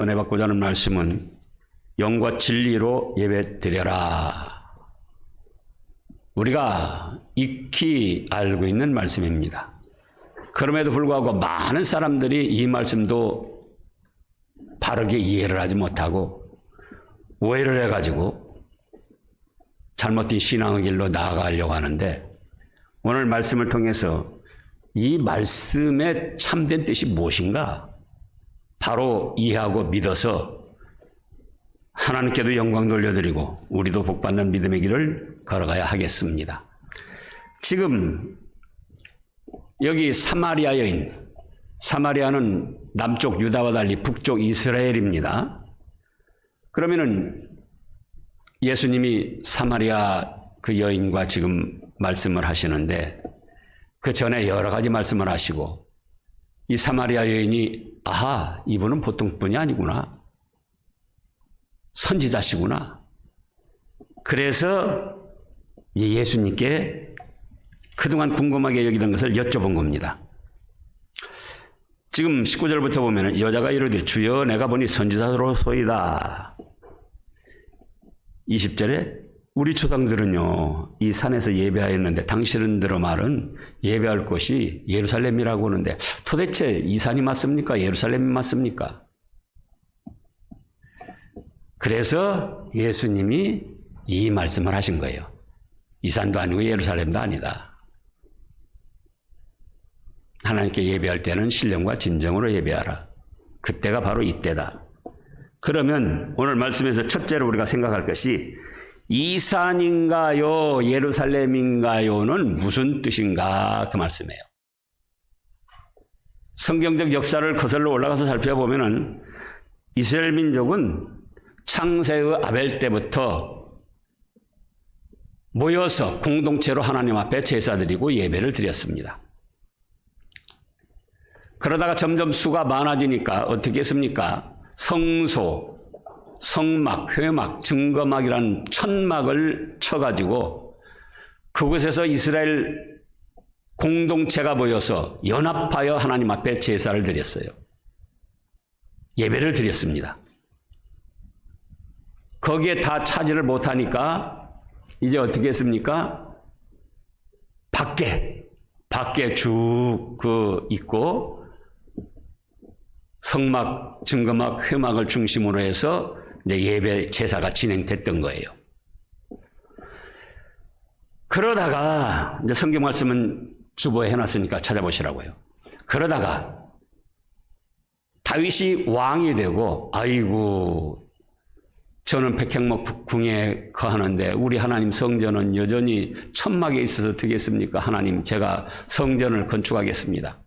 은혜 받고자 하는 말씀은 영과 진리로 예배 드려라. 우리가 익히 알고 있는 말씀입니다. 그럼에도 불구하고 많은 사람들이 이 말씀도 바르게 이해를 하지 못하고 오해를 해가지고 잘못된 신앙의 길로 나아가려고 하는데, 오늘 말씀을 통해서 이 말씀의 참된 뜻이 무엇인가 바로 이해하고 믿어서 하나님께도 영광 돌려드리고 우리도 복받는 믿음의 길을 걸어가야 하겠습니다. 지금 여기 사마리아 여인, 사마리아는 남쪽 유다와 달리 북쪽 이스라엘입니다. 그러면은 예수님이 사마리아 그 여인과 지금 말씀을 하시는데, 그 전에 여러 가지 말씀을 하시고 이 사마리아 여인이 아하, 이분은 보통 분이 아니구나, 선지자시구나. 그래서 예수님께 그동안 궁금하게 여기던 것을 여쭤본 겁니다. 지금 19절부터 보면 여자가 이르되 주여 내가 보니 선지자로소이다. 20절에 우리 조상들은요 이 산에서 예배하였는데 당신들의 말은 예배할 곳이 예루살렘이라고 하는데 도대체 이 산이 맞습니까? 예루살렘이 맞습니까? 그래서 예수님이 이 말씀을 하신 거예요. 이 산도 아니고 예루살렘도 아니다. 하나님께 예배할 때는 신령과 진정으로 예배하라. 그때가 바로 이때다. 그러면 오늘 말씀에서 첫째로 우리가 생각할 것이 이 산인가요? 예루살렘인가요?는 무슨 뜻인가? 그 말씀이에요. 성경적 역사를 거슬러 올라가서 살펴보면은 이스라엘 민족은 창세의 아벨 때부터 모여서 공동체로 하나님 앞에 제사드리고 예배를 드렸습니다. 그러다가 점점 수가 많아지니까 어떻게 했습니까? 성소, 성막, 회막, 증거막이라는 천막을 쳐가지고 그곳에서 이스라엘 공동체가 모여서 연합하여 하나님 앞에 제사를 드렸어요. 예배를 드렸습니다. 거기에 다 차지를 못하니까 이제 어떻게 했습니까? 밖에 쭉 있고 성막, 증거막, 회막을 중심으로 해서 이제 예배 제사가 진행됐던 거예요. 그러다가 이제 성경 말씀은 주보에 해놨으니까 찾아보시라고요. 그러다가 다윗이 왕이 되고 아이고 저는 백향목 궁에 거하는데 우리 하나님 성전은 여전히 천막에 있어서 되겠습니까? 하나님 제가 성전을 건축하겠습니다.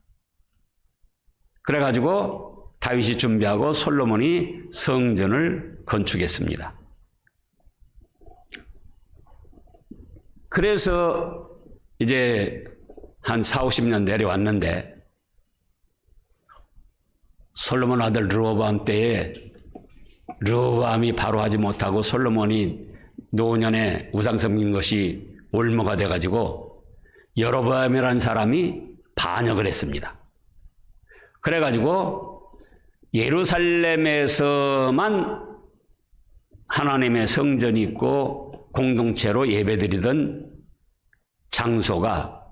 그래가지고 다윗이 준비하고 솔로몬이 성전을 건축했습니다. 그래서 이제 한 40-50년 내려왔는데 솔로몬 아들 르호보암 때에 르호보암이 바로 하지 못하고 솔로몬이 노년에 우상 섬긴 것이 올무가 돼가지고 여로보암이라는 사람이 반역을 했습니다. 그래가지고 예루살렘에서만 하나님의 성전이 있고 공동체로 예배드리던 장소가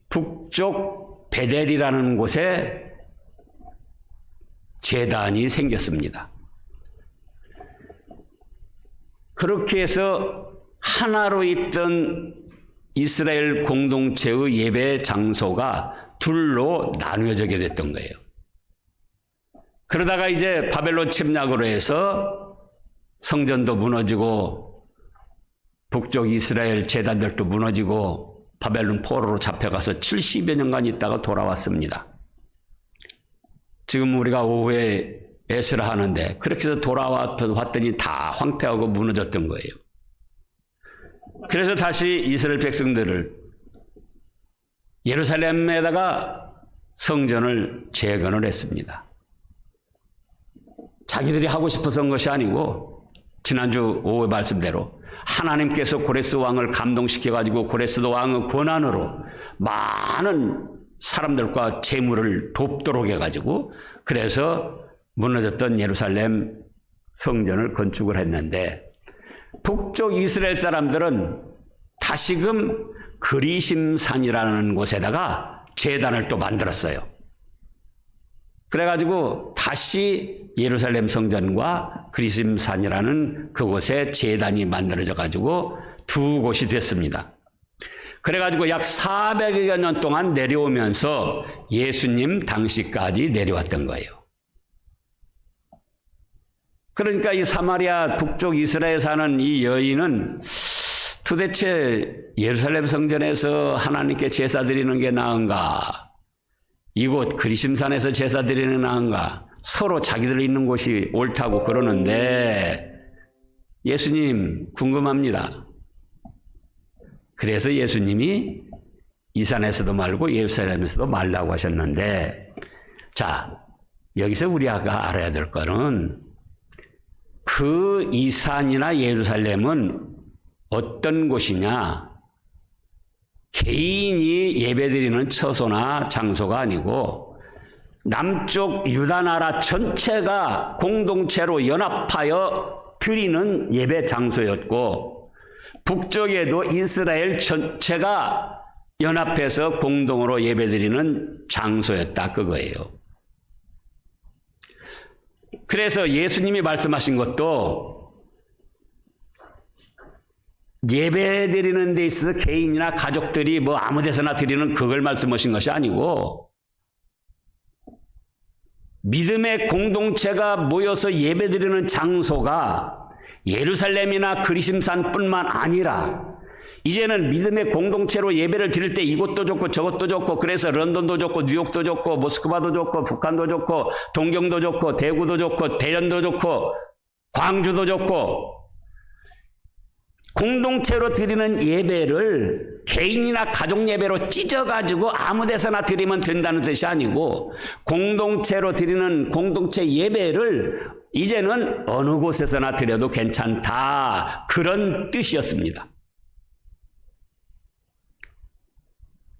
북쪽 베델이라는 곳에 제단이 생겼습니다. 그렇게 해서 하나로 있던 이스라엘 공동체의 예배 장소가 둘로 나누어지게 됐던 거예요. 그러다가 이제 바벨론 침략으로 해서 성전도 무너지고 북쪽 이스라엘 제단들도 무너지고 바벨론 포로로 잡혀가서 70여 년간 있다가 돌아왔습니다. 지금 우리가 오후에 에스라 하는데 그렇게 해서 돌아왔더니 다 황폐하고 무너졌던 거예요. 그래서 다시 이스라엘 백성들을 예루살렘에다가 성전을 재건을 했습니다. 자기들이 하고 싶어서 한 것이 아니고 지난주 오후 말씀대로 하나님께서 고레스 왕을 감동시켜가지고 고레스 왕의 권한으로 많은 사람들과 재물을 돕도록 해가지고 그래서 무너졌던 예루살렘 성전을 건축을 했는데 북쪽 이스라엘 사람들은 다시금 그리심산이라는 곳에다가 제단을 또 만들었어요. 그래가지고 다시 예루살렘 성전과 그리심산이라는 그곳에 제단이 만들어져 가지고 두 곳이 됐습니다. 그래가지고 약 400여 년 동안 내려오면서 예수님 당시까지 내려왔던 거예요. 그러니까 이 사마리아 북쪽 이스라엘에 사는 이 여인은 도대체 예루살렘 성전에서 하나님께 제사 드리는 게 나은가? 이곳 그리심산에서 제사 드리는 게 나은가? 서로 자기들 있는 곳이 옳다고 그러는데 예수님 궁금합니다. 그래서 예수님이 이 산에서도 말고 예루살렘에서도 말라고 하셨는데, 자, 여기서 우리가 알아야 될 거는 그 이 산이나 예루살렘은 어떤 곳이냐? 개인이 예배드리는 처소나 장소가 아니고 남쪽 유다 나라 전체가 공동체로 연합하여 드리는 예배 장소였고, 북쪽에도 이스라엘 전체가 연합해서 공동으로 예배드리는 장소였다 그거예요. 그래서 예수님이 말씀하신 것도 예배드리는 데 있어서 개인이나 가족들이 뭐 아무 데서나 드리는 그걸 말씀하신 것이 아니고 믿음의 공동체가 모여서 예배드리는 장소가 예루살렘이나 그리심산뿐만 아니라 이제는 믿음의 공동체로 예배를 드릴 때 이것도 좋고 저것도 좋고 그래서 런던도 좋고 뉴욕도 좋고 모스크바도 좋고 북한도 좋고 동경도 좋고 대구도 좋고 대전도 좋고 광주도 좋고 공동체로 드리는 예배를 개인이나 가족 예배로 찢어가지고 아무 데서나 드리면 된다는 뜻이 아니고 공동체로 드리는 공동체 예배를 이제는 어느 곳에서나 드려도 괜찮다. 그런 뜻이었습니다.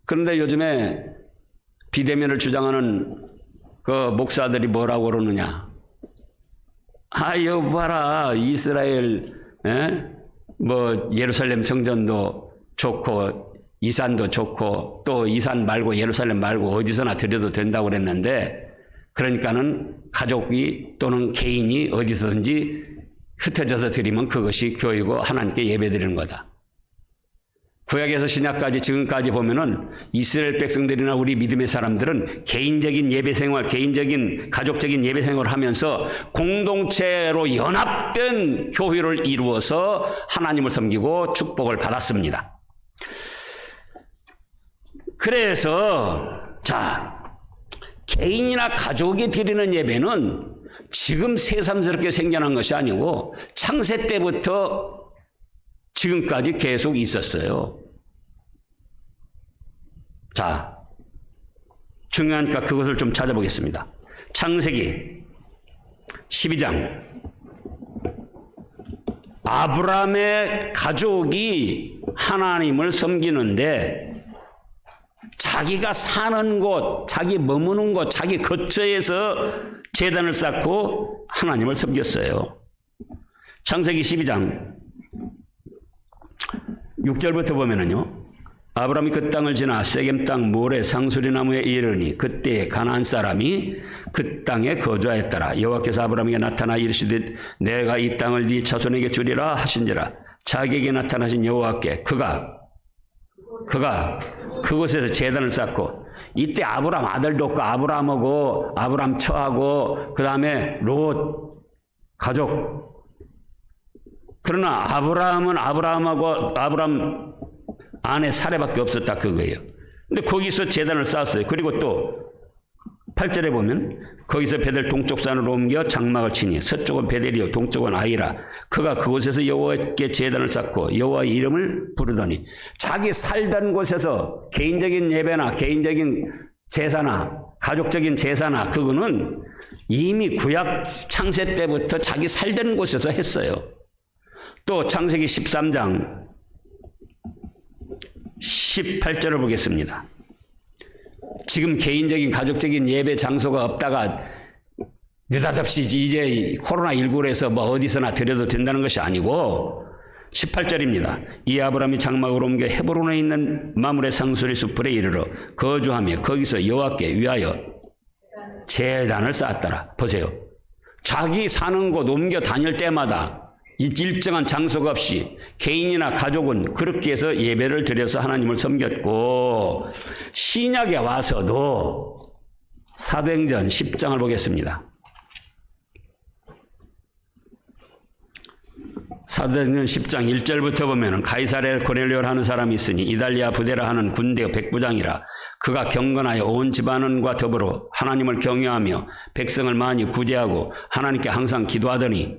그런데 요즘에 비대면을 주장하는 그 목사들이 뭐라고 그러느냐. 여기 봐라. 이스라엘, 뭐 예루살렘 성전도 좋고 이산도 좋고 또 이산 말고 예루살렘 말고 어디서나 드려도 된다고 그랬는데 그러니까는 가족이 또는 개인이 어디서든지 흩어져서 드리면 그것이 교회고 하나님께 예배드리는 거다. 구약에서 신약까지 지금까지 보면은 이스라엘 백성들이나 우리 믿음의 사람들은 개인적인 예배 생활, 개인적인 가족적인 예배 생활을 하면서 공동체로 연합된 교회를 이루어서 하나님을 섬기고 축복을 받았습니다. 그래서 개인이나 가족이 드리는 예배는 지금 새삼스럽게 생겨난 것이 아니고 창세 때부터 지금까지 계속 있었어요. 중요하니까 그것을 좀 찾아보겠습니다. 창세기 12장. 아브라함의 가족이 하나님을 섬기는데 자기가 사는 곳, 자기 머무는 곳, 자기 거처에서 제단을 쌓고 하나님을 섬겼어요. 창세기 12장 6절부터 보면은요. 아브라함이 그 땅을 지나 세겜 땅 모래 상수리나무에 이르니 그때 가나안 사람이 그 땅에 거주하였더라. 여호와께서 아브라함에게 나타나 이르시되 내가 이 땅을 네 자손에게 주리라 하신지라. 자기에게 나타나신 여호와께 그가 그곳에서 제단을 쌓고 이때 아브라함 아들도 없고 아브라함하고 아브라함 처하고 그 다음에 롯 가족. 그러나 아브라함은 아브라함하고 아브라함 아내 사례밖에 없었다 그거예요. 근데 거기서 제단을 쌓았어요. 그리고 또 8절에 보면 거기서 베델 동쪽 산으로 옮겨 장막을 치니 서쪽은 베델이요 동쪽은 아이라. 그가 그곳에서 여호와께 제단을 쌓고 여호와의 이름을 부르더니 자기 살던 곳에서 개인적인 예배나 개인적인 제사나 가족적인 제사나 그거는 이미 구약 창세 때부터 자기 살던 곳에서 했어요. 또 창세기 13장 18절을 보겠습니다. 지금 개인적인 가족적인 예배 장소가 없다가 느닷없이 이제 코로나19로 해서 뭐 어디서나 드려도 된다는 것이 아니고 18절입니다. 이 아브라함이 장막으로 옮겨 헤브론에 있는 마므레 상수리 숲에 이르러 거주하며 거기서 여호와께 위하여 제단을 쌓았더라. 보세요. 자기 사는 곳 옮겨 다닐 때마다 일정한 장소가 없이 개인이나 가족은 그렇게 해서 예배를 드려서 하나님을 섬겼고, 신약에 와서도 사도행전 10장을 보겠습니다. 사도행전 10장 1절부터 보면은 가이사랴 고넬료라 하는 사람이 있으니 이달리아 부데라 하는 군대 백부장이라. 그가 경건하여 온 집안원과 더불어 하나님을 경외하며 백성을 많이 구제하고 하나님께 항상 기도하더니,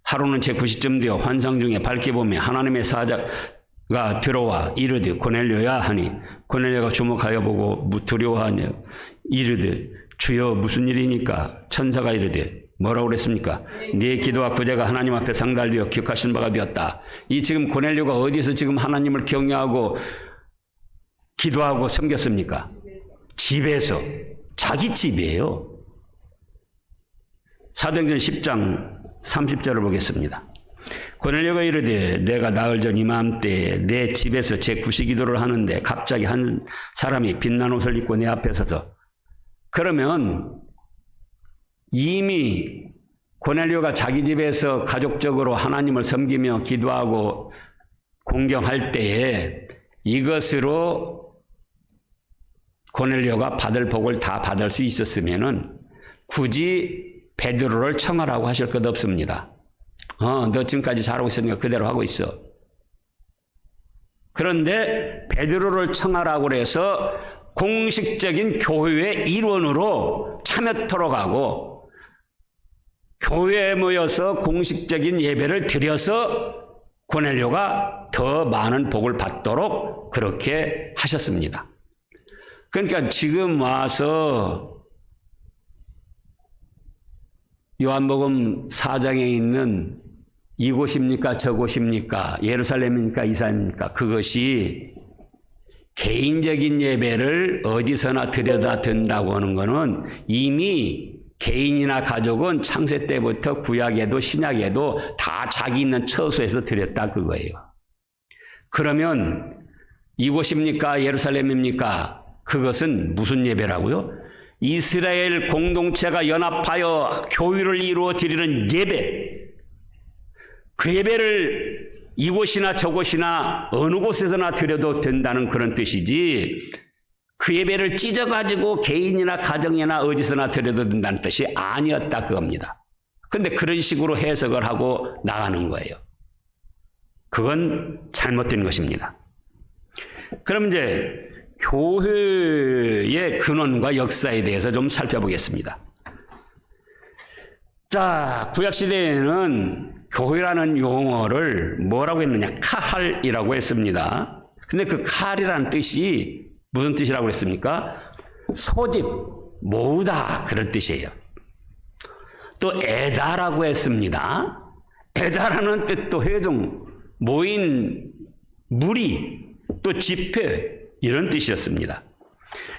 하루는 제9시쯤 되어 환상 중에 밝게 보며 하나님의 사자가 들어와 이르되 고넬료야 하니, 고넬료가 주목하여 보고 두려워하며 이르되 주여 무슨 일이니까? 천사가 이르되 뭐라고 그랬습니까? 네 기도와 구제가 하나님 앞에 상달되어 기억하신 바가 되었다. 이 지금 고넬료가 어디서 지금 하나님을 경외하고 기도하고 섬겼습니까? 집에서. 자기 집이에요. 사도행전 10장 30절을 보겠습니다. 고넬료가 이르되 내가 나흘 전 이맘때에 내 집에서 제9시 기도를 하는데 갑자기 한 사람이 빛난 옷을 입고 내 앞에 서서. 그러면 이미 고넬료가 자기 집에서 가족적으로 하나님을 섬기며 기도하고 공경할 때에 이것으로 고넬료가 받을 복을 다 받을 수 있었으면은 굳이 베드로를 청하라고 하실 것 없습니다. 너 지금까지 잘하고 있으니까 그대로 하고 있어. 그런데 베드로를 청하라고 해서 공식적인 교회의 일원으로 참여토록 하고 교회에 모여서 공식적인 예배를 드려서 고넬료가 더 많은 복을 받도록 그렇게 하셨습니다. 그러니까 지금 와서 요한복음 4장에 있는 이곳입니까 저곳입니까 예루살렘입니까 이스라엘입니까, 그것이 개인적인 예배를 어디서나 드려다 된다고 하는 것은 이미 개인이나 가족은 창세 때부터 구약에도 신약에도 다 자기 있는 처소에서 드렸다 그거예요. 그러면 이곳입니까 예루살렘입니까? 그것은 무슨 예배라고요? 이스라엘 공동체가 연합하여 교회를 이루어 드리는 예배. 그 예배를 이곳이나 저곳이나 어느 곳에서나 드려도 된다는 그런 뜻이지, 그 예배를 찢어가지고 개인이나 가정이나 어디서나 드려도 된다는 뜻이 아니었다 그겁니다. 그런데 그런 식으로 해석을 하고 나가는 거예요. 그건 잘못된 것입니다. 그럼 이제 교회의 근원과 역사에 대해서 좀 살펴보겠습니다. 자, 구약시대에는 교회라는 용어를 뭐라고 했느냐? 카할이라고 했습니다. 근데 그 카할이라는 뜻이 무슨 뜻이라고 했습니까? 소집, 모으다 그런 뜻이에요. 또 에다라고 했습니다. 에다라는 뜻도 회중, 모인, 무리, 또 집회 이런 뜻이었습니다.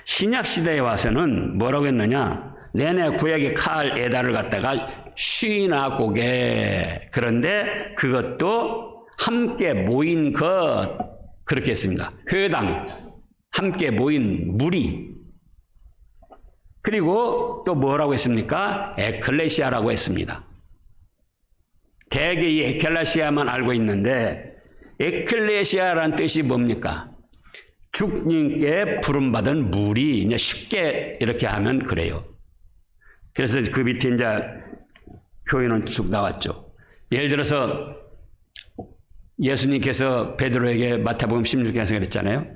신약시대에 와서는 뭐라고 했느냐? 내내 구약의 칼 에다를 갖다가 쉬나고게, 그런데 그것도 함께 모인 것 그렇게 했습니다. 회당, 함께 모인 무리. 그리고 또 뭐라고 했습니까? 에클레시아라고 했습니다. 대개 이 에클레시아만 알고 있는데 에클레시아라는 뜻이 뭡니까? 주님께 부름받은 무리. 이제 쉽게 이렇게 하면 그래요. 그래서 그 밑에 이제 교회는 쭉 나왔죠. 예를 들어서 예수님께서 베드로에게 마태복음 16장에서 그랬잖아요.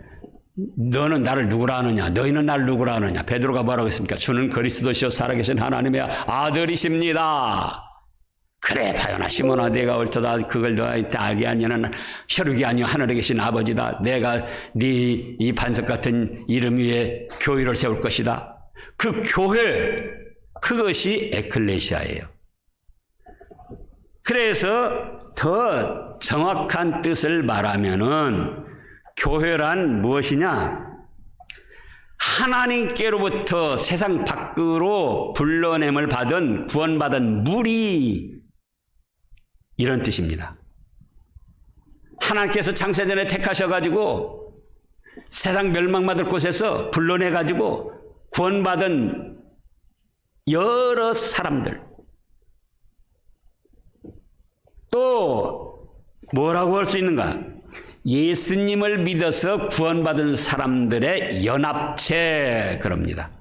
너는 나를 누구라 하느냐? 너희는 나를 누구라 하느냐? 베드로가 뭐라고 했습니까? 주는 그리스도시요 살아계신 하나님의 아들이십니다. 그래 바요나 시몬아, 내가 옳도다. 그걸 너한테 알게 하냐는 혈육이 아니요 하늘에 계신 아버지다. 내가 네 이 반석 같은 이름 위에 교회를 세울 것이다. 그 교회, 그것이 에클레시아예요. 그래서 더 정확한 뜻을 말하면은 교회란 무엇이냐? 하나님께로부터 세상 밖으로 불러냄을 받은 구원받은 무리, 이런 뜻입니다. 하나님께서 창세전에 택하셔가지고 세상 멸망받을 곳에서 불러내가지고 구원받은 여러 사람들, 또 뭐라고 할 수 있는가? 예수님을 믿어서 구원받은 사람들의 연합체, 그럽니다.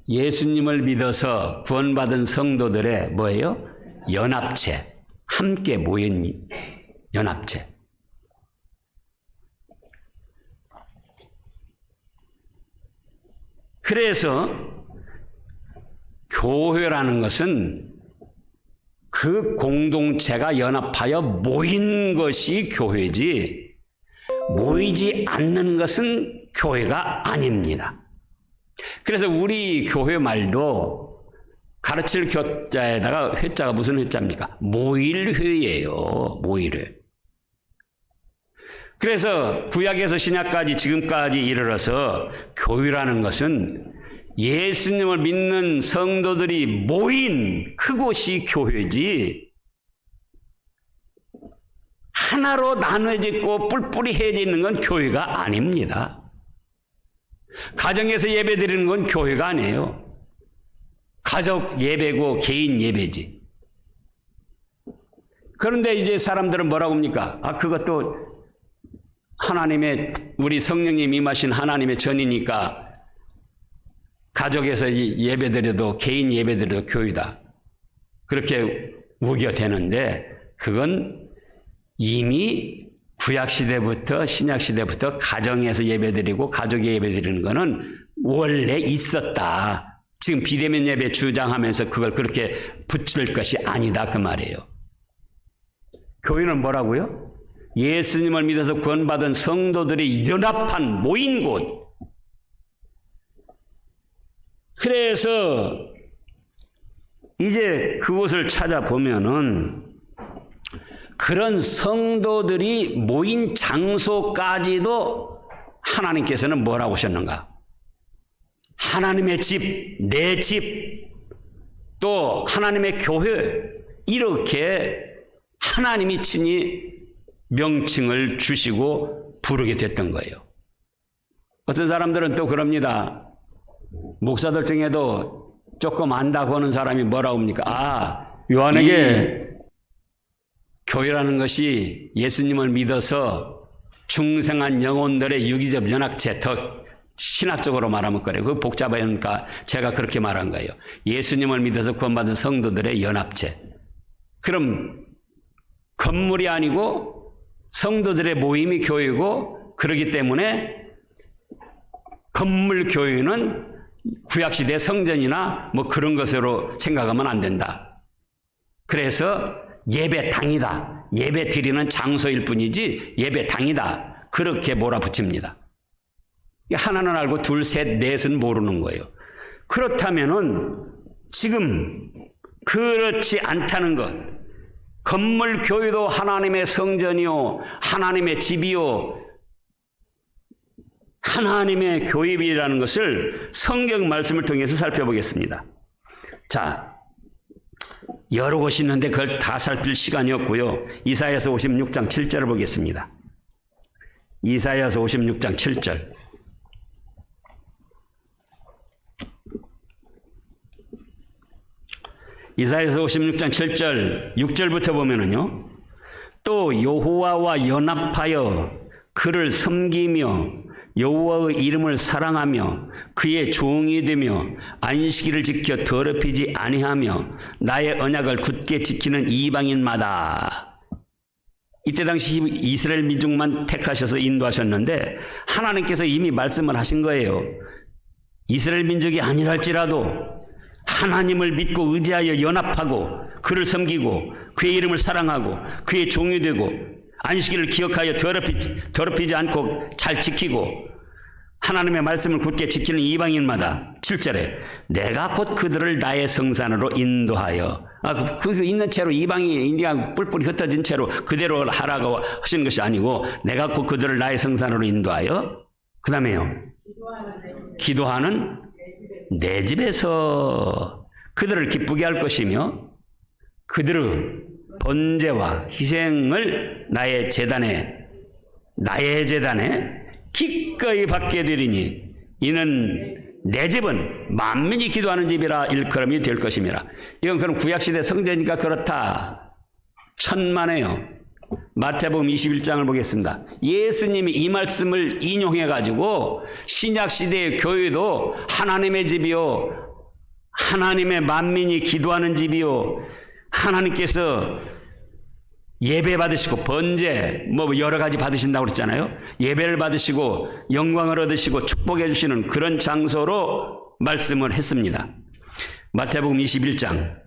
예수님을 믿어서 구원받은 성도들의 뭐예요? 연합체, 함께 모인 연합체. 그래서 교회라는 것은 그 공동체가 연합하여 모인 것이 교회지, 모이지 않는 것은 교회가 아닙니다. 그래서 우리 교회 말도 가르칠 교자에다가 회자가 무슨 회자입니까? 모일회예요. 모일회. 그래서 구약에서 신약까지 지금까지 이르러서 교회라는 것은 예수님을 믿는 성도들이 모인 그곳이 교회지, 하나로 나눠져 있고 뿔뿔이 헤어져 있는 건 교회가 아닙니다. 가정에서 예배 드리는 건 교회가 아니에요. 가족 예배고 개인 예배지. 그런데 이제 사람들은 뭐라고 합니까? 그것도 하나님의, 우리 성령님 임하신 하나님의 전이니까 가족에서 예배 드려도, 개인 예배 드려도 교회다, 그렇게 우겨대는데, 그건 이미 구약시대부터 신약시대부터 가정에서 예배드리고 가족에 예배드리는 거는 원래 있었다. 지금 비대면 예배 주장하면서 그걸 그렇게 붙일 것이 아니다, 그 말이에요. 교회는 뭐라고요? 예수님을 믿어서 구원받은 성도들이 연합한 모인 곳. 그래서 이제 그곳을 찾아보면은 그런 성도들이 모인 장소까지도 하나님께서는 뭐라고 하셨는가? 하나님의 집, 내 집, 또 하나님의 교회, 이렇게 하나님이 친히 명칭을 주시고 부르게 됐던 거예요. 어떤 사람들은 또 그럽니다. 목사들 중에도 조금 안다고 하는 사람이 뭐라고 합니까? 요한에게 교회라는 것이 예수님을 믿어서 중생한 영혼들의 유기적 연합체, 더 신학적으로 말하면 그래요. 그거 복잡하니까 제가 그렇게 말한 거예요. 예수님을 믿어서 구원받은 성도들의 연합체. 그럼 건물이 아니고 성도들의 모임이 교회고, 그렇기 때문에 건물 교회는 구약시대 성전이나 뭐 그런 것으로 생각하면 안 된다. 그래서 예배당이다, 예배 드리는 장소일 뿐이지 예배당이다, 그렇게 몰아붙입니다. 하나는 알고 둘, 셋, 넷은 모르는 거예요. 그렇다면은 지금 그렇지 않다는 것, 건물 교회도 하나님의 성전이요, 하나님의 집이요, 하나님의 교회이라는 것을 성경 말씀을 통해서 살펴보겠습니다. 자, 여러 곳이 있는데 그걸 다 살필 시간이 없고요. 이사야서 56장 7절을 보겠습니다. 이사야서 56장 7절. 이사야서 56장 7절 6절부터 보면은요, 또 여호와와 연합하여 그를 섬기며 여호와의 이름을 사랑하며 그의 종이 되며 안식일을 지켜 더럽히지 아니하며 나의 언약을 굳게 지키는 이방인마다. 이때 당시 이스라엘 민족만 택하셔서 인도하셨는데 하나님께서 이미 말씀을 하신 거예요. 이스라엘 민족이 아니랄지라도 하나님을 믿고 의지하여 연합하고 그를 섬기고 그의 이름을 사랑하고 그의 종이 되고 안식일을 기억하여 더럽히지 않고 잘 지키고 하나님의 말씀을 굳게 지키는 이방인마다 7절에 내가 곧 그들을 나의 성산으로 인도하여 그 있는 채로 이방인이 그냥 뿔뿔이 흩어진 채로 그대로 하라고 하시는 것이 아니고 내가 곧 그들을 나의 성산으로 인도하여 그 다음에요 기도하는 내 집에서 그들을 기쁘게 할 것이며 그들의 번제와 희생을 나의 제단에 기꺼이 받게 되리니 이는 내 집은 만민이 기도하는 집이라 일컬음이 될 것임이라. 이건 그럼 구약시대 성전이니까 그렇다. 천만에요. 마태복음 21장을 보겠습니다. 예수님이 이 말씀을 인용해가지고 신약시대의 교회도 하나님의 집이요 하나님의 만민이 기도하는 집이요 하나님께서 예배 받으시고 번제 뭐 여러 가지 받으신다고 그랬잖아요. 예배를 받으시고 영광을 얻으시고 축복해 주시는 그런 장소로 말씀을 했습니다. 마태복음 21장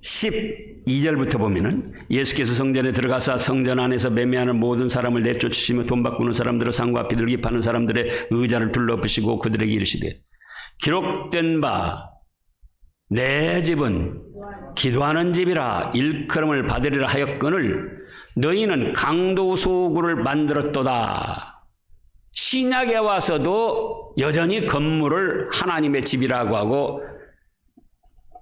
12절부터 보면은 예수께서 성전에 들어가사 성전 안에서 매매하는 모든 사람을 내쫓으시며 돈 바꾸는 사람들을 상과 비둘기 파는 사람들의 의자를 둘러부시고 그들에게 이르시되 기록된 바 내 집은 기도하는 집이라 일컬음을 받으리라 하였거늘 너희는 강도소굴을 만들었도다. 신약에 와서도 여전히 건물을 하나님의 집이라고 하고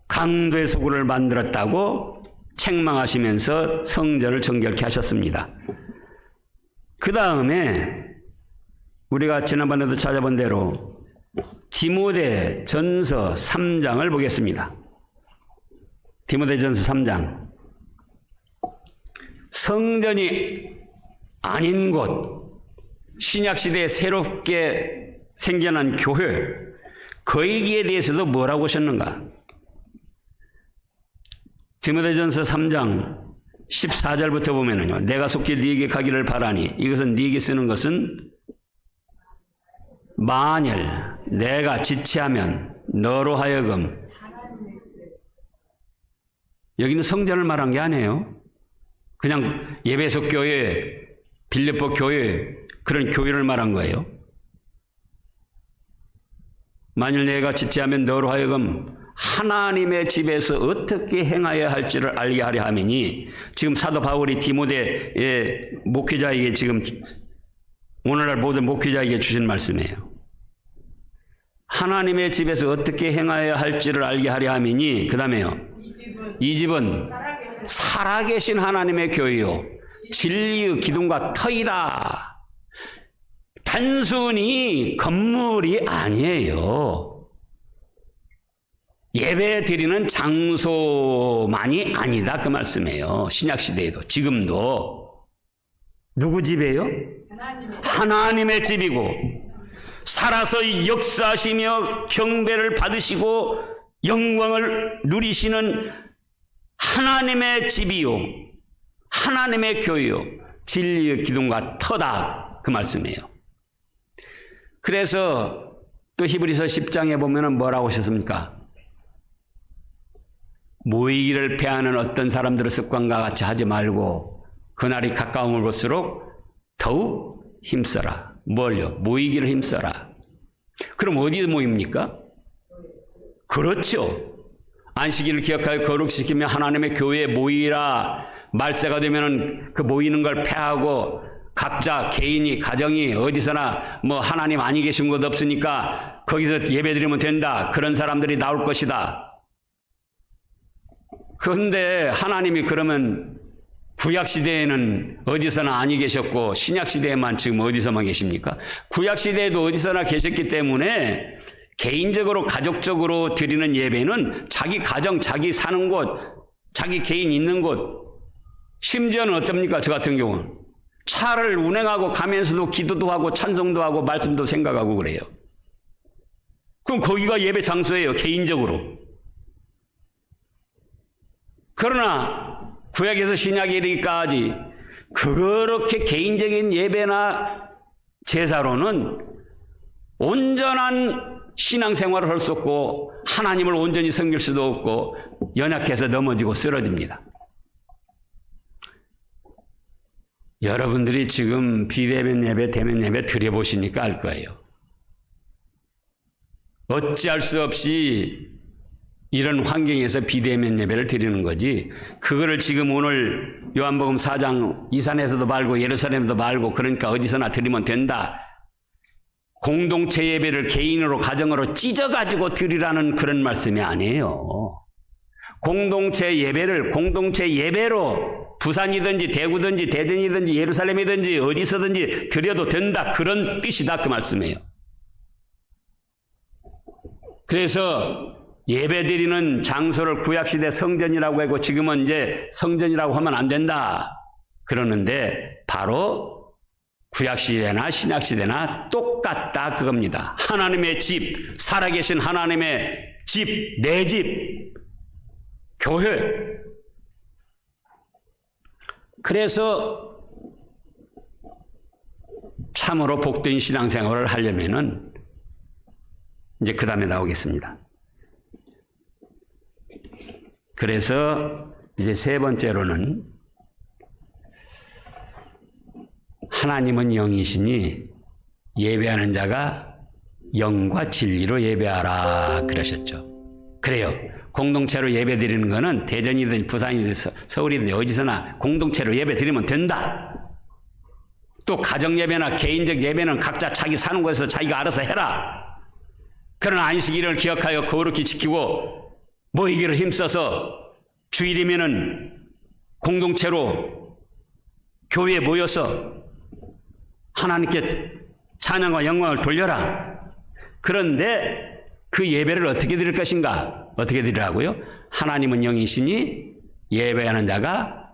강도의 소굴을 만들었다고 책망하시면서 성전을 정결케 하셨습니다. 그 다음에 우리가 지난번에도 찾아본 대로 디모데 전서 3장을 보겠습니다. 디모데 전서 3장. 성전이 아닌 곳, 신약시대에 새롭게 생겨난 교회, 거기에 대해서도 뭐라고 하셨는가? 디모데 전서 3장 14절부터 보면은요, 내가 속히 네게 가기를 바라니 이것은 네게 쓰는 것은 만일 내가 지체하면 너로 하여금 여기는 성전을 말한 게 아니에요. 그냥 예배석 교회, 빌립보 교회 그런 교회를 말한 거예요. 만일 내가 지체하면 너로 하여금 하나님의 집에서 어떻게 행하여야 할지를 알게 하려 함이니 지금 사도 바울이 디모데의 목회자에게 지금 오늘날 모든 목회자에게 주신 말씀이에요. 하나님의 집에서 어떻게 행하여야 할지를 알게 하려 함이니 그 다음에요. 이 집은 살아계신 하나님의 교회요 진리의 기둥과 터이다. 단순히 건물이 아니에요. 예배 드리는 장소만이 아니다 그 말씀이에요. 신약시대에도 지금도 누구 집이에요? 하나님의 집이고 살아서 역사하시며 경배를 받으시고 영광을 누리시는 하나님의 집이요 하나님의 교회요 진리의 기둥과 터다 그 말씀이에요. 그래서 또 히브리서 10장에 보면은 뭐라고 하셨습니까? 모이기를 패하는 어떤 사람들의 습관과 같이 하지 말고 그날이 가까움을 볼수록 더욱 힘써라. 뭘요? 모이기를 힘써라. 그럼 어디에 모입니까? 그렇죠. 안식일을 기억하여 거룩시키며 하나님의 교회에 모이라. 말세가 되면은 그 모이는 걸 패하고 각자 개인이 가정이 어디서나 뭐 하나님 아니 계신 곳 없으니까 거기서 예배드리면 된다. 그런 사람들이 나올 것이다. 그런데 하나님이 그러면 구약시대에는 어디서나 아니 계셨고 신약시대에만 지금 어디서만 계십니까? 구약시대에도 어디서나 계셨기 때문에 개인적으로 가족적으로 드리는 예배는 자기 가정, 자기 사는 곳, 자기 개인 있는 곳 심지어는 어떻습니까? 저 같은 경우는 차를 운행하고 가면서도 기도도 하고 찬송도 하고 말씀도 생각하고 그래요. 그럼 거기가 예배 장소예요. 개인적으로. 그러나 구약에서 신약에 이르기까지 그렇게 개인적인 예배나 제사로는 온전한 신앙생활을 할 수 없고 하나님을 온전히 섬길 수도 없고 연약해서 넘어지고 쓰러집니다. 여러분들이 지금 비대면 예배, 대면 예배 드려보시니까 알 거예요. 어찌할 수 없이 이런 환경에서 비대면 예배를 드리는 거지. 그거를 지금 오늘 요한복음 4장 이산에서도 말고 예루살렘도 말고 그러니까 어디서나 드리면 된다. 공동체 예배를 개인으로 가정으로 찢어가지고 드리라는 그런 말씀이 아니에요. 공동체 예배를 공동체 예배로 부산이든지 대구든지 대전이든지 예루살렘이든지 어디서든지 드려도 된다. 그런 뜻이다. 그 말씀이에요. 그래서 예배 드리는 장소를 구약시대 성전이라고 하고 지금은 이제 성전이라고 하면 안 된다. 그러는데 바로 구약시대나 신약시대나 똑같다 그겁니다. 하나님의 집, 살아계신 하나님의 집, 내 집, 교회. 그래서 참으로 복된 신앙생활을 하려면은 이제 그 다음에 나오겠습니다. 그래서 이제 세 번째로는 하나님은 영이시니 예배하는 자가 영과 진리로 예배하라 그러셨죠. 그래요. 공동체로 예배 드리는 거는 대전이든 부산이든 서울이든 어디서나 공동체로 예배 드리면 된다. 또 가정 예배나 개인적 예배는 각자 자기 사는 곳에서 자기가 알아서 해라. 그러나 안식일을 기억하여 거룩히 지키고 모이기를 힘써서 주일이면은 공동체로 교회에 모여서 하나님께 찬양과 영광을 돌려라. 그런데 그 예배를 어떻게 드릴 것인가? 어떻게 드리라고요? 하나님은 영이시니 예배하는 자가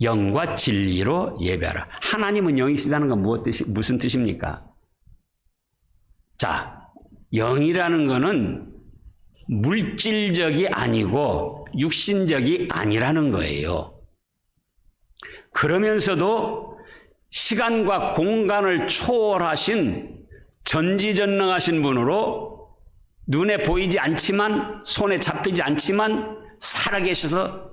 영과 진리로 예배하라. 하나님은 영이시다는 건 무슨 뜻입니까? 자, 영이라는 거는 물질적이 아니고 육신적이 아니라는 거예요. 그러면서도 시간과 공간을 초월하신 전지전능하신 분으로 눈에 보이지 않지만 손에 잡히지 않지만 살아계셔서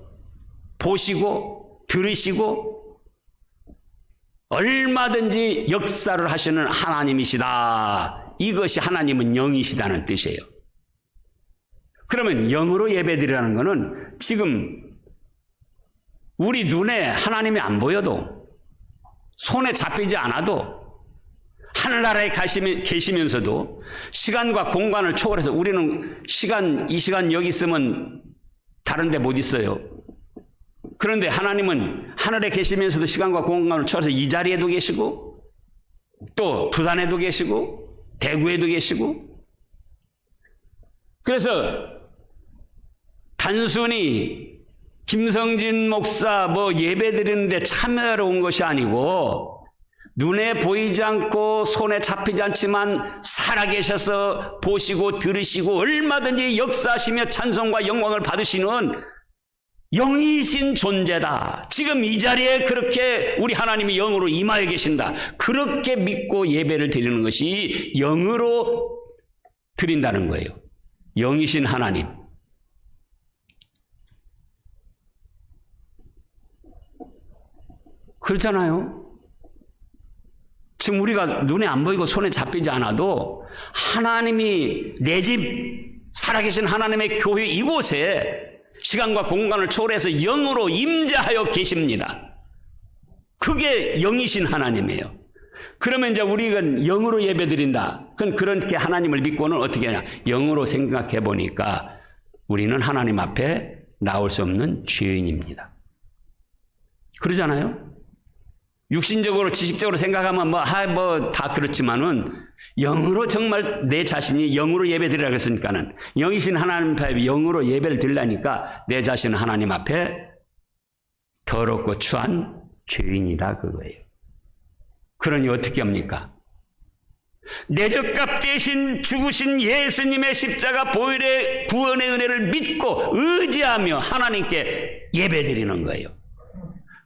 보시고 들으시고 얼마든지 역사를 하시는 하나님이시다. 이것이 하나님은 영이시다는 뜻이에요. 그러면 영으로 예배드리라는 것은 지금 우리 눈에 하나님이 안 보여도 손에 잡히지 않아도 하늘나라에 계시면서도 시간과 공간을 초월해서 우리는 이 시간 여기 있으면 다른 데 못 있어요. 그런데 하나님은 하늘에 계시면서도 시간과 공간을 초월해서 이 자리에도 계시고 또 부산에도 계시고 대구에도 계시고 그래서 단순히 김성진 목사 예배 드리는데 참여하러 온 것이 아니고 눈에 보이지 않고 손에 잡히지 않지만 살아계셔서 보시고 들으시고 얼마든지 역사하시며 찬송과 영광을 받으시는 영이신 존재다. 지금 이 자리에 그렇게 우리 하나님이 영으로 임하여 계신다. 그렇게 믿고 예배를 드리는 것이 영으로 드린다는 거예요. 영이신 하나님. 그렇잖아요. 지금 우리가 눈에 안 보이고 손에 잡히지 않아도 하나님이 내 집 살아계신 하나님의 교회 이곳에 시간과 공간을 초월해서 영으로 임재하여 계십니다. 그게 영이신 하나님이에요. 그러면 이제 우리가 영으로 예배드린다. 그건 그렇게 하나님을 믿고는 어떻게 하냐. 영으로 생각해 보니까 우리는 하나님 앞에 나올 수 없는 죄인입니다. 그러잖아요. 육신적으로 지식적으로 생각하면 다 그렇지만은 영으로 정말 내 자신이 영으로 예배 드리라고 했으니까는 영이신 하나님 앞에 영으로 예배를 드리려니까 내 자신은 하나님 앞에 더럽고 추한 죄인이다 그거예요. 그러니 어떻게 합니까? 내 젖값 대신 죽으신 예수님의 십자가 보혈의 구원의 은혜를 믿고 의지하며 하나님께 예배 드리는 거예요.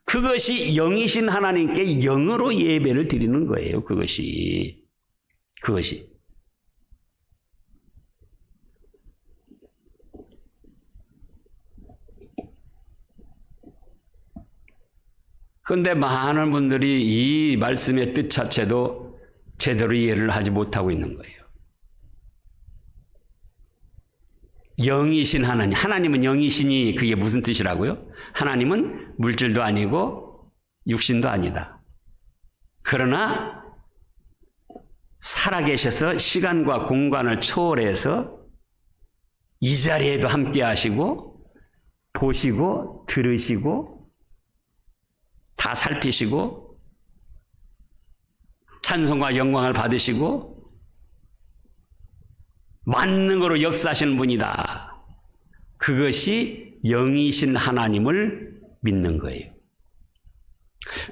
그것이 영이신 하나님께 영으로 예배를 드리는 거예요. 그것이. 그런데 많은 분들이 이 말씀의 뜻 자체도 제대로 이해를 하지 못하고 있는 거예요. 영이신 하나님, 하나님은 영이시니 그게 무슨 뜻이라고요? 하나님은 물질도 아니고 육신도 아니다. 그러나 살아계셔서 시간과 공간을 초월해서 이 자리에도 함께 하시고 보시고 들으시고 다 살피시고 찬송과 영광을 받으시고 만능으로 역사하시는 분이다. 그것이 영이신 하나님을 믿는 거예요.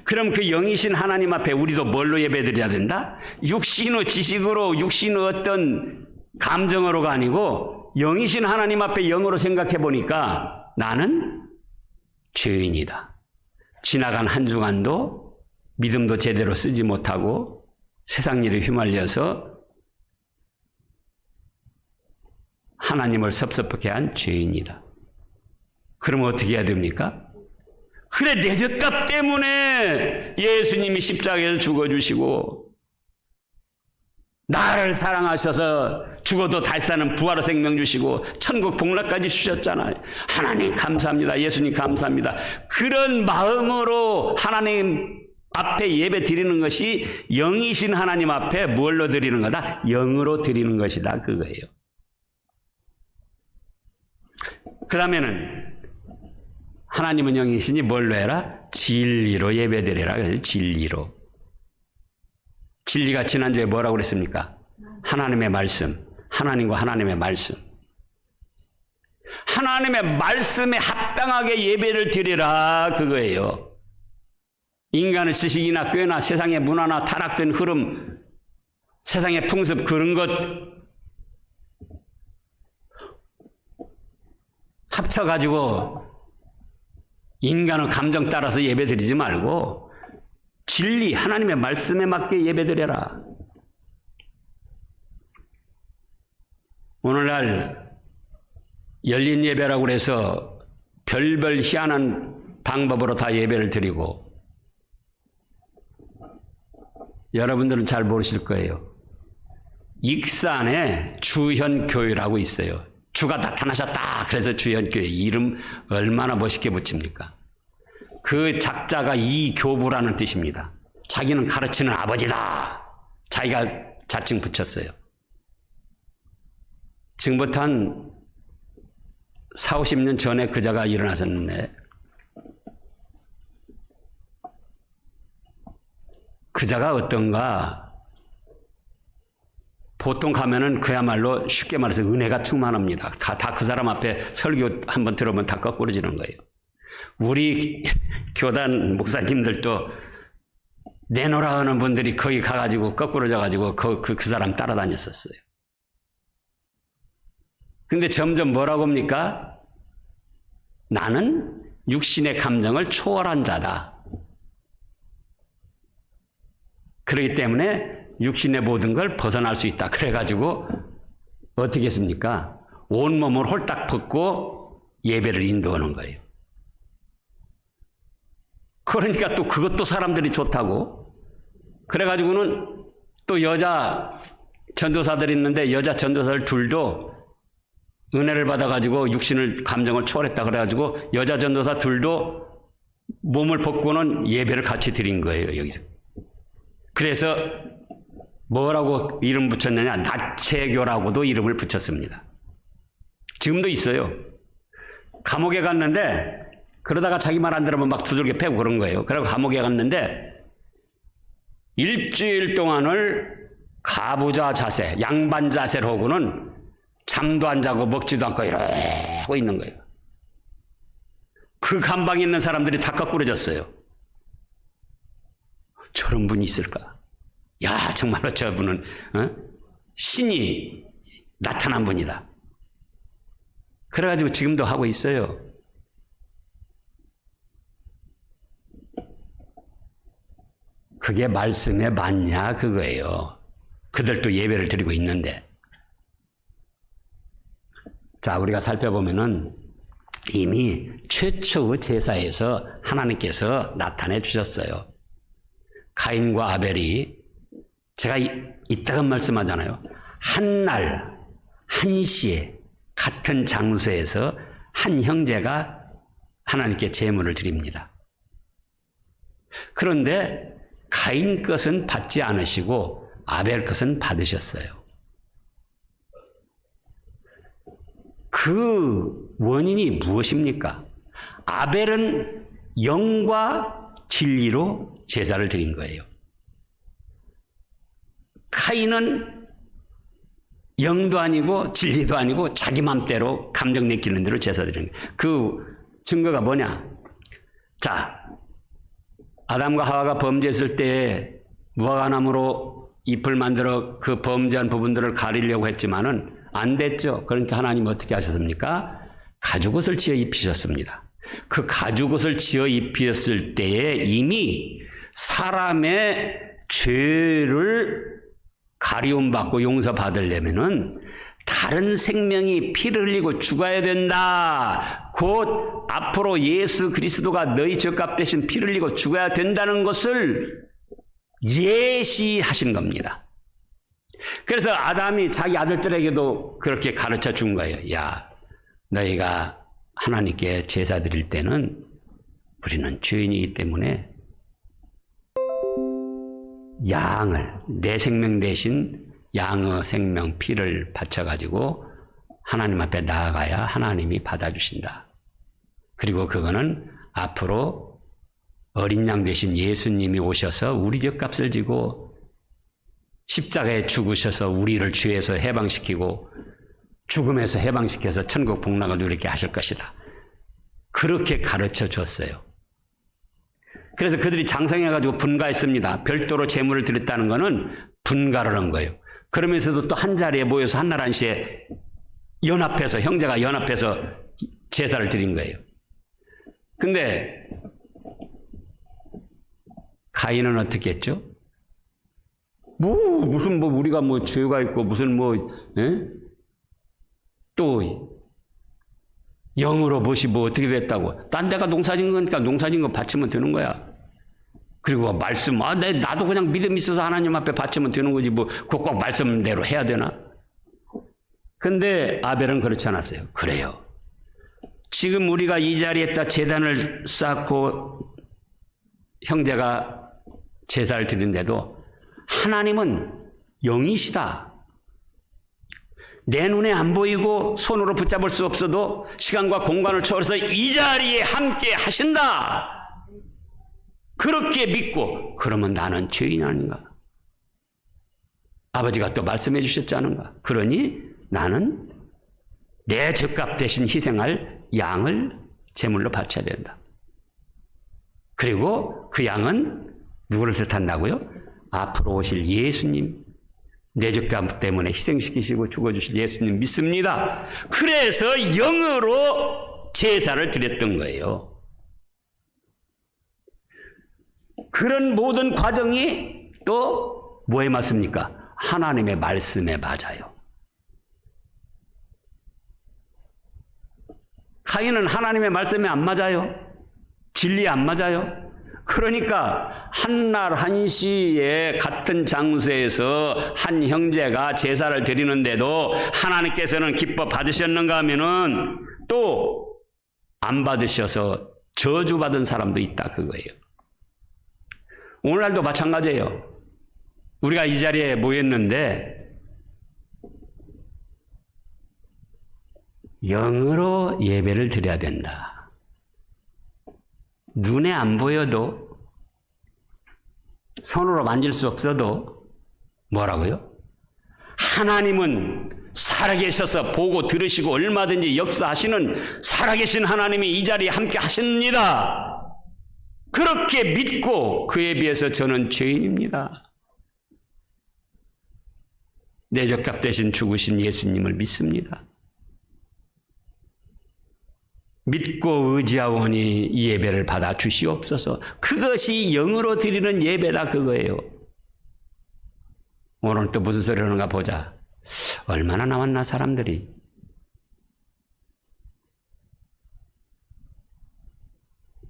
그럼 그 영이신 하나님 앞에 우리도 뭘로 예배드려야 된다? 육신의 지식으로, 육신의 어떤 감정으로가 아니고 영이신 하나님 앞에 영으로 생각해 보니까 나는 죄인이다. 지나간 한 주간도 믿음도 제대로 쓰지 못하고 세상 일에 휘말려서 하나님을 섭섭하게 한 죄인이다. 그러면 어떻게 해야 됩니까? 그래, 내 죄값 때문에 예수님이 십자가에서 죽어주시고 나를 사랑하셔서 죽어도 다시 사는 부활의 생명 주시고 천국 복락까지 주셨잖아요. 하나님 감사합니다. 예수님 감사합니다. 그런 마음으로 하나님 앞에 예배 드리는 것이 영이신 하나님 앞에 뭘로 드리는 거다? 영으로 드리는 것이다. 그거예요. 그 다음에는 하나님은 영이시니 뭘로 해라? 진리로 예배드리라. 그래서 진리로. 진리가 지난주에 뭐라고 그랬습니까? 하나님의 말씀. 하나님과 하나님의 말씀. 하나님의 말씀에 합당하게 예배를 드리라. 그거예요. 인간의 지식이나 꾀나 세상의 문화나 타락된 흐름, 세상의 풍습 그런 것 합쳐가지고 인간의 감정 따라서 예배드리지 말고 진리, 하나님의 말씀에 맞게 예배드려라. 오늘날 열린 예배라고 해서 별별 희한한 방법으로 다 예배를 드리고 여러분들은 잘 모르실 거예요. 익산에 주현교회라고 있어요. 주가 나타나셨다. 그래서 주현교회 이름 얼마나 멋있게 붙입니까? 그 작자가 이교부라는 뜻입니다. 자기는 가르치는 아버지다. 자기가 자칭 붙였어요. 지금부터 한 4, 50년 전에 그자가 일어났었는데 그자가 어떤가? 보통 가면은 그야말로 쉽게 말해서 은혜가 충만합니다. 다 그 사람 앞에 설교 한번 들으면 다 거꾸러지는 거예요. 우리 교단 목사님들도 내놓으라 하는 분들이 거기 가가지고 거꾸러져가지고 그 사람 따라다녔었어요. 근데 점점 뭐라고 합니까? 나는 육신의 감정을 초월한 자다. 그렇기 때문에 육신의 모든 걸 벗어날 수 있다. 그래가지고 어떻게 했습니까? 온몸을 홀딱 벗고 예배를 인도하는 거예요. 그러니까 또 그것도 사람들이 좋다고. 그래가지고는 또 여자 전도사들이 있는데 여자 전도사들 둘도 은혜를 받아가지고 육신을 감정을 초월했다 그래가지고 여자 전도사 둘도 몸을 벗고는 예배를 같이 드린 거예요. 여기서. 그래서 뭐라고 이름 붙였느냐? 나체교라고도 이름을 붙였습니다. 지금도 있어요. 감옥에 갔는데 그러다가 자기 말 안 들으면 막 두들겨 패고 그런 거예요. 그리고 감옥에 갔는데 일주일 동안을 가부좌 자세, 양반 자세로 하고는 잠도 안 자고 먹지도 않고 이러고 있는 거예요. 그 감방에 있는 사람들이 다 거꾸러졌어요. 저런 분이 있을까? 야, 정말로 저분은 신이 나타난 분이다. 그래가지고 지금도 하고 있어요. 그게 말씀에 맞냐 그거예요. 그들도 예배를 드리고 있는데. 자, 우리가 살펴보면은 이미 최초의 제사에서 하나님께서 나타내 주셨어요. 가인과 아벨이 제가 이따가 말씀하잖아요. 한 날, 한 시에 같은 장소에서 한 형제가 하나님께 제물을 드립니다. 그런데 가인 것은 받지 않으시고 아벨 것은 받으셨어요. 그 원인이 무엇입니까? 아벨은 영과 진리로 제사를 드린 거예요. 카인은 영도 아니고 진리도 아니고 자기 맘대로 감정 내키는 대로 제사 드리는 거예요. 그 증거가 뭐냐? 자, 아담과 하와가 범죄했을 때 무화과나무로 잎을 만들어 그 범죄한 부분들을 가리려고 했지만은 안 됐죠. 그러니까 하나님 어떻게 하셨습니까? 가죽옷을 지어 입히셨습니다. 그 가죽옷을 지어 입히었을 때에 이미 사람의 죄를 가리움받고 용서받으려면은 다른 생명이 피를 흘리고 죽어야 된다. 곧 앞으로 예수 그리스도가 너희 죄값 대신 피를 흘리고 죽어야 된다는 것을 예시하신 겁니다. 그래서 아담이 자기 아들들에게도 그렇게 가르쳐 준 거예요. 야, 너희가 하나님께 제사 드릴 때는 우리는 죄인이기 때문에 양을, 내 생명 대신 양의 생명 피를 바쳐가지고 하나님 앞에 나아가야 하나님이 받아주신다. 그리고 그거는 앞으로 어린 양 대신 예수님이 오셔서 우리 죄값을 지고 십자가에 죽으셔서 우리를 죄에서 해방시키고 죽음에서 해방시켜서 천국 복락을 누리게 하실 것이다. 그렇게 가르쳐 줬어요. 그래서 그들이 장성해가지고 분가했습니다. 별도로 제물을 드렸다는 것은 분가를 한 거예요. 그러면서도 또 한 자리에 모여서 한날 한시에 연합해서, 형제가 연합해서 제사를 드린 거예요. 근데 가인은 어떻게 했죠? 무슨 우리가 죄가 있고 무슨 또 영으로 무엇이 어떻게 됐다고. 딴 데가 농사진 거니까 농사진 거 바치면 되는 거야. 그리고 말씀, 나도 그냥 믿음 있어서 하나님 앞에 바치면 되는 거지 꼭 말씀대로 해야 되나? 근데 아벨은 그렇지 않았어요. 그래요. 지금 우리가 이 자리에다 제단을 쌓고 형제가 제사를 드린데도 하나님은 영이시다. 내 눈에 안 보이고 손으로 붙잡을 수 없어도 시간과 공간을 초월해서 이 자리에 함께 하신다. 그렇게 믿고 그러면 나는 죄인 아닌가? 아버지가 또 말씀해 주셨지 않은가? 그러니 나는 내 죄값 대신 희생할 양을 제물로 바쳐야 된다. 그리고 그 양은 누구를 뜻한다고요? 앞으로 오실 예수님, 내 죄값 때문에 희생시키시고 죽어주실 예수님 믿습니다. 그래서 영으로 제사를 드렸던 거예요. 그런 모든 과정이 또 뭐에 맞습니까? 하나님의 말씀에 맞아요. 가인은 하나님의 말씀에 안 맞아요. 진리에 안 맞아요. 그러니까 한날 한시에 같은 장소에서 한 형제가 제사를 드리는데도 하나님께서는 기뻐 받으셨는가 하면은 또 안 받으셔서 저주받은 사람도 있다 그거예요. 오늘날도 마찬가지예요. 우리가 이 자리에 모였는데 영으로 예배를 드려야 된다. 눈에 안 보여도 손으로 만질 수 없어도 뭐라고요? 하나님은 살아계셔서 보고 들으시고 얼마든지 역사하시는 살아계신 하나님이 이 자리에 함께 하십니다. 그렇게 믿고 그에 비해서 저는 죄인입니다. 내 죄값 대신 죽으신 예수님을 믿습니다. 믿고 의지하오니 이 예배를 받아 주시옵소서. 그것이 영으로 드리는 예배다 그거예요. 오늘 또 무슨 소리 하는가 보자. 얼마나 나왔나 사람들이.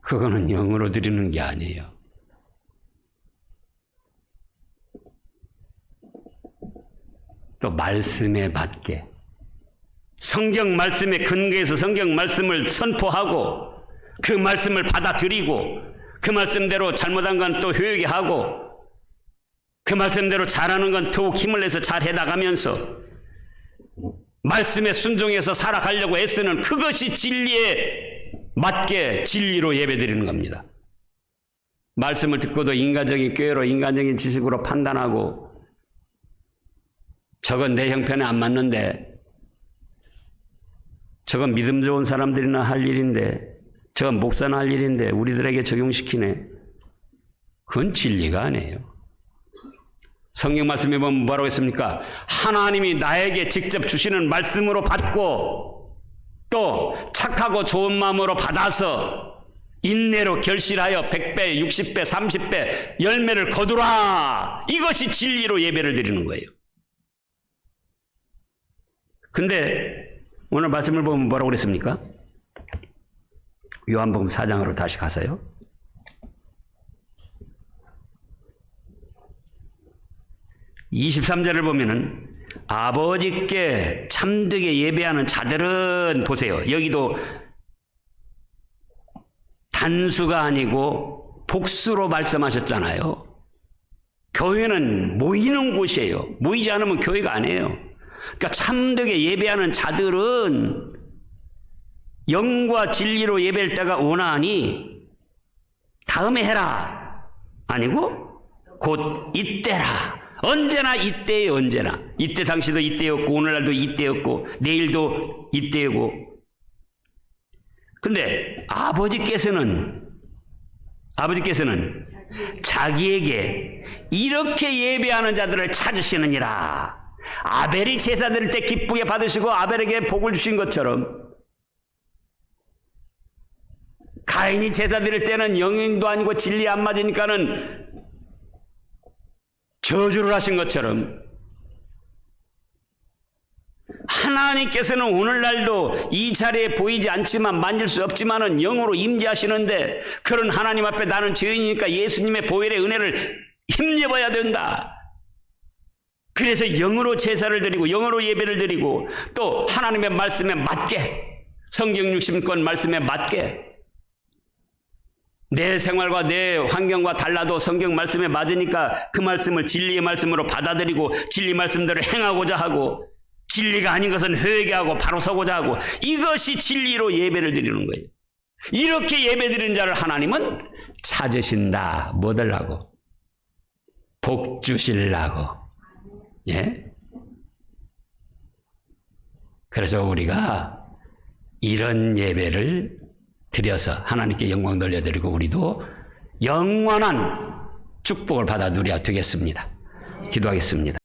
그거는 영으로 드리는 게 아니에요. 또 말씀에 맞게 성경 말씀에 근거해서 성경 말씀을 선포하고 그 말씀을 받아들이고 그 말씀대로 잘못한 건 또 효에게 하고 그 말씀대로 잘하는 건 더욱 힘을 내서 잘 해나가면서 말씀에 순종해서 살아가려고 애쓰는 그것이 진리에 맞게 진리로 예배드리는 겁니다. 말씀을 듣고도 인간적인 꾀로 인간적인 지식으로 판단하고 저건 내 형편에 안 맞는데 저건 믿음 좋은 사람들이나 할 일인데 저건 목사나 할 일인데 우리들에게 적용시키네. 그건 진리가 아니에요. 성경 말씀에 보면 뭐라고 했습니까? 하나님이 나에게 직접 주시는 말씀으로 받고 또 착하고 좋은 마음으로 받아서 인내로 결실하여 100배, 60배, 30배 열매를 거두라. 이것이 진리로 예배를 드리는 거예요. 근데 오늘 말씀을 보면 뭐라고 그랬습니까? 요한복음 4장으로 다시 가서요. 23절을 보면은 아버지께 참되게 예배하는 자들은 보세요. 여기도 단수가 아니고 복수로 말씀하셨잖아요. 교회는 모이는 곳이에요. 모이지 않으면 교회가 아니에요. 그러니까 참되게 예배하는 자들은 영과 진리로 예배할 때가 오나니 다음에 해라 아니고 곧 이때라. 언제나 이때예요. 언제나. 이때 당시도 이때였고 오늘날도 이때였고 내일도 이때고. 근데 아버지께서는 자기에게 이렇게 예배하는 자들을 찾으시느니라. 아벨이 제사 드릴 때 기쁘게 받으시고 아벨에게 복을 주신 것처럼 가인이 제사 드릴 때는 영행도 아니고 진리 안 맞으니까는 저주를 하신 것처럼 하나님께서는 오늘날도 이 자리에 보이지 않지만 만질 수 없지만은 영으로 임재하시는데 그런 하나님 앞에 나는 죄인이니까 예수님의 보혈의 은혜를 힘입어야 된다. 그래서 영으로 제사를 드리고 영으로 예배를 드리고 또 하나님의 말씀에 맞게 성경 60권 말씀에 맞게 내 생활과 내 환경과 달라도 성경 말씀에 맞으니까 그 말씀을 진리의 말씀으로 받아들이고 진리 말씀대로 행하고자 하고 진리가 아닌 것은 회개하고 바로 서고자 하고 이것이 진리로 예배를 드리는 거예요. 이렇게 예배 드리는 자를 하나님은 찾으신다. 뭐 달라고? 복 주시려고. 예? 그래서 우리가 이런 예배를 드려서 하나님께 영광 돌려드리고 우리도 영원한 축복을 받아 누려야 되겠습니다. 기도하겠습니다.